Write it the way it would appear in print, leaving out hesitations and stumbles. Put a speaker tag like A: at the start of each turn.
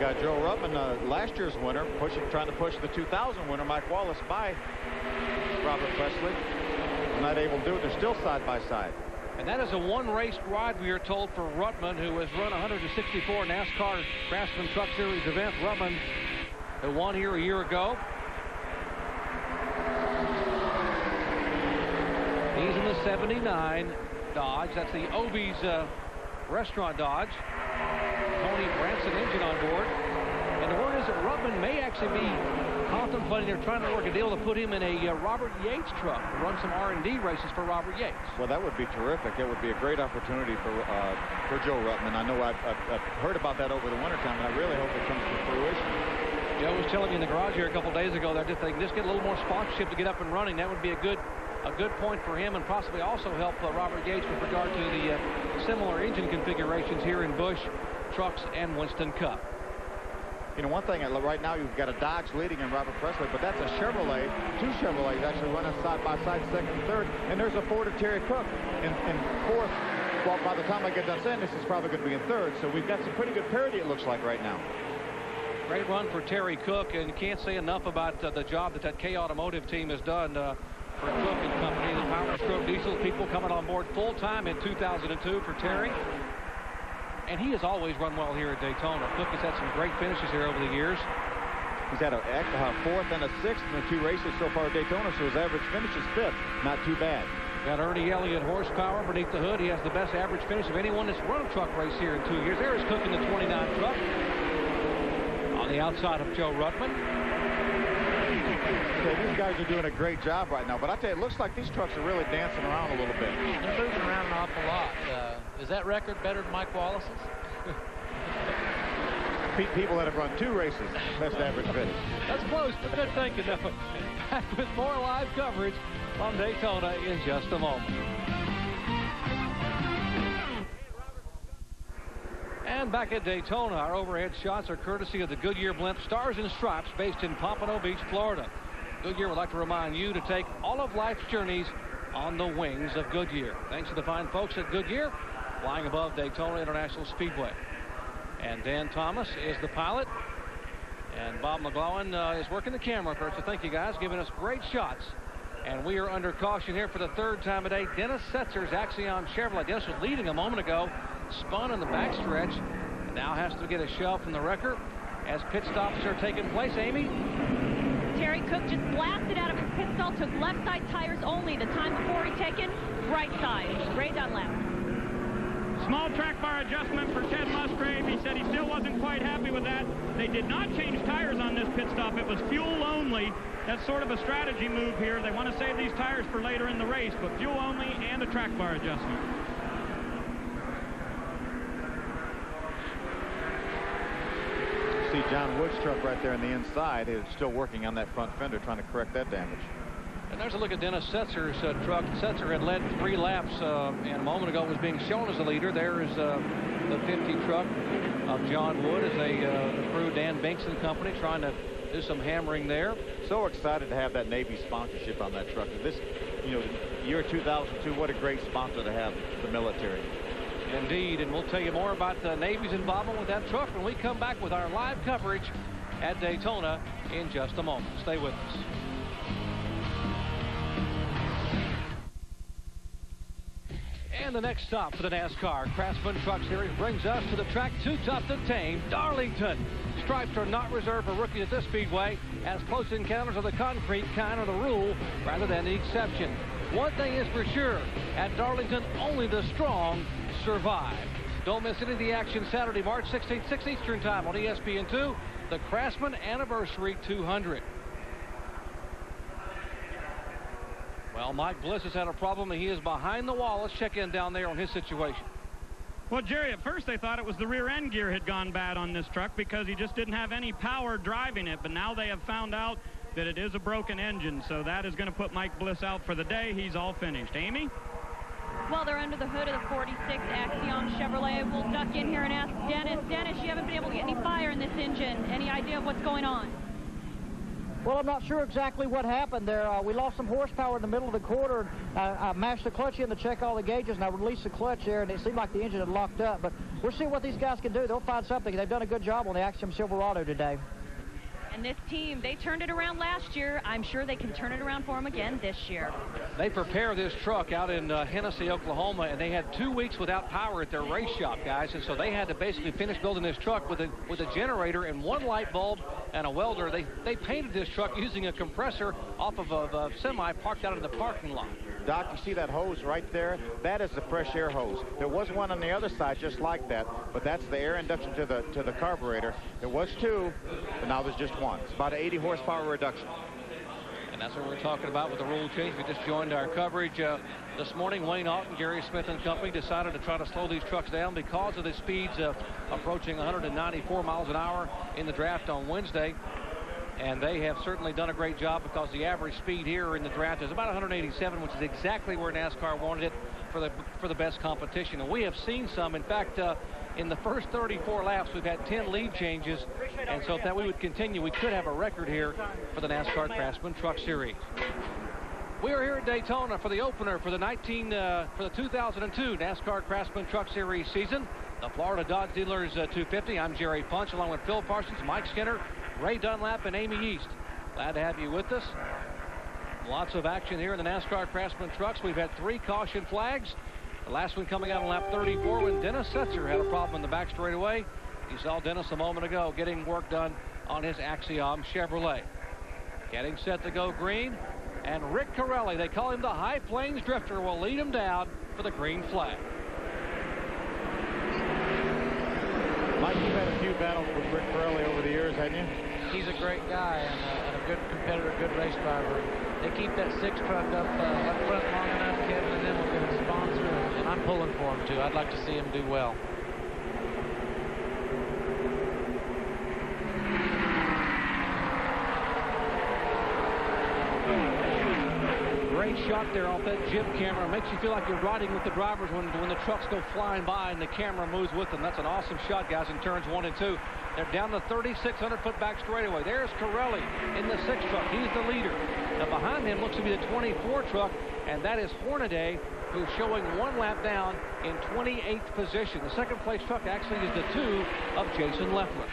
A: got Joe Rutman, last year's winner, trying to push the 2000 winner, Mike Wallace, by Robert Presley. Not able to do it. They're still side by side.
B: And that is a one-race ride, we are told, for Rutman, who has run 164 NASCAR Craftsman Truck Series events. Rutman, who won here a year ago. He's in the 79 Dodge. That's the Obie's restaurant Dodge. Tony Branson engine on board. And the word is that Rutman may actually be contemplating or trying to work a deal to put him in a Robert Yates truck to run some R&D races for Robert Yates.
A: Well, that would be terrific. It would be a great opportunity for Joe Rutman. I know I've heard about that over the wintertime, and I really hope it comes to fruition.
B: Joe was telling me in the garage here a couple days ago that if they can just get a little more sponsorship to get up and running, that would be a good point for him, and possibly also help Robert Yates with regard to the similar engine configurations here in Busch Trucks and Winston Cup.
A: You know, one thing, right now you've got a Dodge leading in Robert Presley, but that's a Chevrolet. Two Chevrolets actually running side by side, second and third, and there's a Ford of Terry Cook in fourth. Well, by the time I get done saying this, is probably going to be in third, so we've got some pretty good parity, it looks like, right now.
B: Great run for Terry Cook, and you can't say enough about the job that K Automotive team has done for Cook and company. The Power Stroke Diesel people coming on board full-time in 2002 for Terry. And he has always run well here at Daytona. Cook has had some great finishes here over the years.
A: He's had a fourth and a sixth in the two races so far at Daytona, so his average finish is fifth. Not too bad.
B: Got Ernie Elliott horsepower beneath the hood. He has the best average finish of anyone that's run a truck race here in 2 years. There is Cook in the 29 truck. On the outside of Joe Rutman.
A: Okay, these guys are doing a great job right now, but I tell you, it looks like these trucks are really dancing around a little bit.
C: They're moving around an awful lot. Is that record better than Mike Wallace's?
A: People that have run two races, best average finish.
B: That's close, but good thinking, though. Back with more live coverage on Daytona in just a moment. And back at Daytona, our overhead shots are courtesy of the Goodyear blimp Stars and Stripes, based in Pompano Beach, Florida. Goodyear would like to remind you to take all of life's journeys on the wings of Goodyear. Thanks to the fine folks at Goodyear, flying above Daytona International Speedway. And Dan Thomas is the pilot, and Bob McGlowan is working the camera for us. So thank you guys, giving us great shots. And we are under caution here for the third time today. Dennis Setzer's Axion Chevrolet. Dennis was leading a moment ago, spun in the backstretch, and now has to get a shove from the wrecker as pit stops are taking place. Amy?
D: Terry Cook just blasted out of his pit stall, took left side tires only. The time before he taken, right side. Ray Dunlap.
E: Small track bar adjustment for Ted Musgrave. He said he still wasn't quite happy with that. They did not change tires on this pit stop. It was fuel only. That's sort of a strategy move here. They want to save these tires for later in the race, but fuel only and a track bar adjustment.
A: See John Wood's truck right there on the inside is still working on that front fender, trying to correct that damage.
B: And there's a look at Dennis Setzer's truck. Setzer had led 3 laps and a moment ago was being shown as a leader. There is the 50 truck of John Wood as the crew, Dan Binks and company, trying to do some hammering there.
A: So excited to have that Navy sponsorship on that truck. This, you know, year 2002, what a great sponsor to have, the military.
B: Indeed, and we'll tell you more about the Navy's involvement with that truck when we come back with our live coverage at Daytona in just a moment. Stay with us. And the next stop for the NASCAR Craftsman Truck Series brings us to the track too tough to tame, Darlington. Stripes are not reserved for rookies at this speedway, as close encounters of the concrete kind are the rule rather than the exception. One thing is for sure, at Darlington, only the strong survive. Don't miss any of the action Saturday, March 16th, 6 Eastern Time on ESPN2, the Craftsman Anniversary 200. Well, Mike Bliss has had a problem, and he is behind the wall. Let's check in down there on his situation.
E: Well, Jerry, at first they thought it was the rear end gear had gone bad on this truck because he just didn't have any power driving it. But now they have found out that it is a broken engine. So that is going to put Mike Bliss out for the day. He's all finished. Amy?
D: Well, they're under the hood of the 46 Axion Chevrolet. We'll duck in here and ask Dennis. Dennis, you haven't been able to get any fire in this engine. Any idea of what's going on?
F: Well, I'm not sure exactly what happened there. We lost some horsepower in the middle of the quarter. I mashed the clutch in to check all the gauges, and I released the clutch there, and it seemed like the engine had locked up. But we'll see what these guys can do. They'll find something. They've done a good job on the Axiom Silverado today.
D: And this team, they turned it around last year. I'm sure they can turn it around for them again this year.
B: They prepare this truck out in Hennessy, Oklahoma, and they had 2 weeks without power at their race shop, guys. And so they had to basically finish building this truck with a generator and 1 light bulb and a welder. They painted this truck using a compressor off of a semi parked out in the parking lot.
A: Doc, you see that hose right there? That is the fresh air hose. There was one on the other side just like that, but that's the air induction to the carburetor. There was 2, but now there's just 1. It's about an 80 horsepower reduction.
B: And that's what we're talking about with the rule change. We just joined our coverage this morning. Wayne Alton, Gary Smith and company decided to try to slow these trucks down because of the speeds approaching 194 miles an hour in the draft on Wednesday. And they have certainly done a great job because the average speed here in the draft is about 187, which is exactly where NASCAR wanted it for the best competition. And we have seen some. In fact, in the first 34 laps, we've had 10 lead changes. And so if that we would continue, we could have a record here for the NASCAR Craftsman Truck Series. We are here at Daytona for the opener for the 2002 NASCAR Craftsman Truck Series season. The Florida Dodge Dealers 250. I'm Jerry Punch, along with Phil Parsons, Mike Skinner, Ray Dunlap, and Amy East. Glad to have you with us. Lots of action here in the NASCAR Craftsman trucks. We've had 3 caution flags. The last one coming out on lap 34 when Dennis Setzer had a problem in the back straightaway. You saw Dennis a moment ago getting work done on his Axiom Chevrolet. Getting set to go green. And Rick Corelli, they call him the High Plains Drifter, will lead him down for the green flag.
A: Mike, you've had a few battles with Rick Corelli over the years, haven't you?
C: He's a great guy and a good competitor, good race driver. They keep that 6 truck up front long enough, Kevin, and then we'll get a sponsor, and I'm pulling for him, too. I'd like to see him do well.
B: Great shot there off that jib camera. Makes you feel like you're riding with the drivers when the trucks go flying by and the camera moves with them. That's an awesome shot, guys, in turns 1 and 2. They're down the 3,600-foot back straightaway. There's Corelli in the 6 truck. He's the leader. Now behind him looks to be the 24 truck, and that is Hornaday, who's showing 1 lap down in 28th position. The second place truck actually is the 2 of Jason Leffler.